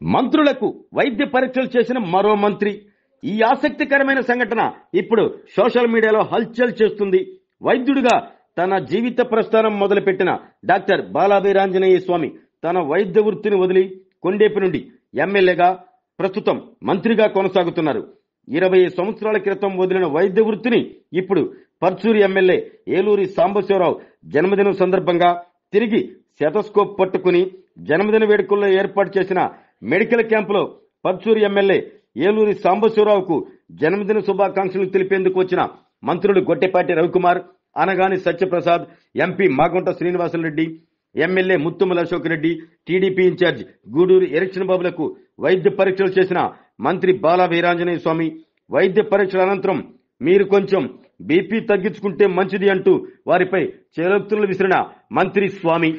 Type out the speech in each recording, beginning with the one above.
మంత్రులకు వైద్య పరీక్షలు చేసిన మరో మంత్రి. ఈ ఆసక్తికరమైన సంఘటన ఇప్పుడు సోషల్ మీడియాలో హల్చల్ చేస్తుంది. వైద్యుడిగా తన జీవిత ప్రస్థానం మొదలుపెట్టిన డాక్టర్ బాలా వీరాంజనేయ స్వామి తన వైద్య వృత్తిని వదిలి కొండేపి నుండి ఎమ్మెల్యేగా ప్రస్తుతం మంత్రిగా కొనసాగుతున్నారు. 20 సంవత్సరాల క్రితం వదిలిన వైద్య వృత్తిని ఇప్పుడు పర్చూరు ఎమ్మెల్యే ఏలూరి సాంబశివరావు జన్మదినం సందర్భంగా తిరిగి స్టెథోస్కోప్ పట్టుకుని జన్మదిన వేడుకల్లో ఏర్పాటు చేసిన మెడికల్ క్యాంపులో పర్చూరు ఎమ్మెల్యే ఏలూరి సాంబశివరావుకు జన్మదిన శుభాకాంక్షలు తెలిపేందుకు వచ్చిన మంత్రులు Gottipati Ravikumar, Anagani Satyaprasad, MP Magunta Srinivasareddy, MLA Muthumula Ashok Reddy, TDP incharge Gudur election బాబులకు వైద్య పరీక్షలు చేసిన మంత్రి బాలా వీరాంజనేయ స్వామి వైద్య పరీక్షల అనంతరం మీరు కొంచెం బీపీ తగ్గించుకుంటే మంచిది అంటూ వారిపై చేలోక్తులు విసిరిన మంత్రి Swamy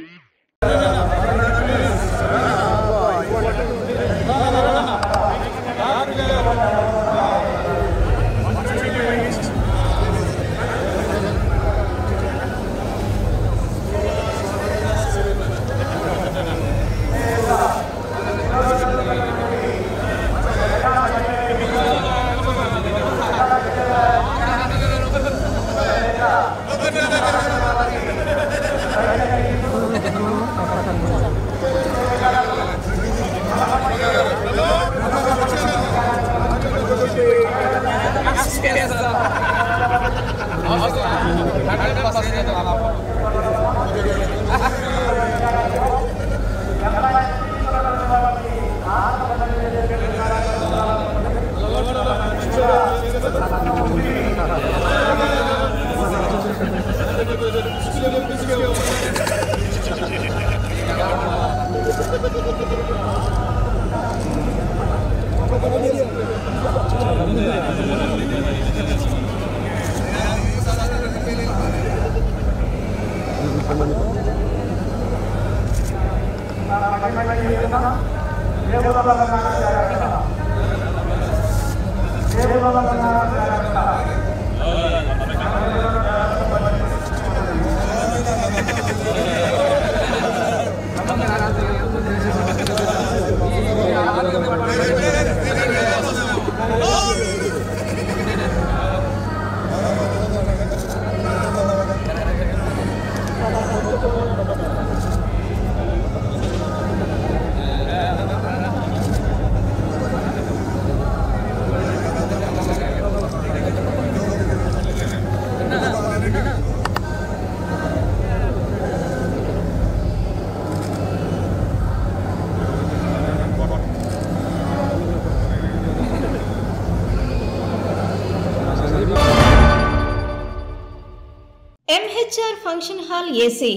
MHR function hall AC,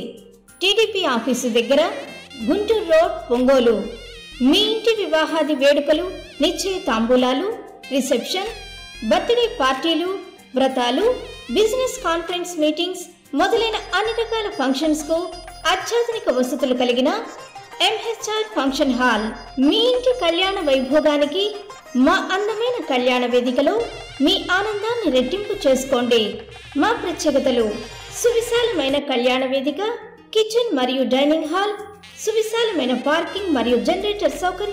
TDP office దగ్గర, గుంటూరు రోడ్, ఒంగోలు. మీ ఇంటి వివాహాది వేడుకలు, నిశ్చయ తాంబూలాలు, రిసెప్షన్, బర్త్డే పార్టీలు, వ్రతాలు, బిజినెస్ కాన్ఫరెన్స్ మీటింగ్స్ మొదలైన అన్ని రకాల ఫంక్షన్స్ కు అత్యాధునిక వసతులు కలిగిన ఎంహెచ్ఆర్ ఫంక్షన్ హాల్ మీ ఇంటి కళ్యాణ వైభోగానికి మా అందమైన కళ్యాణ వేదికలో మీ ఆనందాన్ని రెట్టింపు చేసుకోండి. మా ప్రత్యేకతలు: సువిశాలమైన కళ్యాణ వేదిక, కిచెన్ మరియు డైనింగ్ హాల్, సువిశాలమైన పార్కింగ్ మరియు జనరేటర్ సౌకర్యం.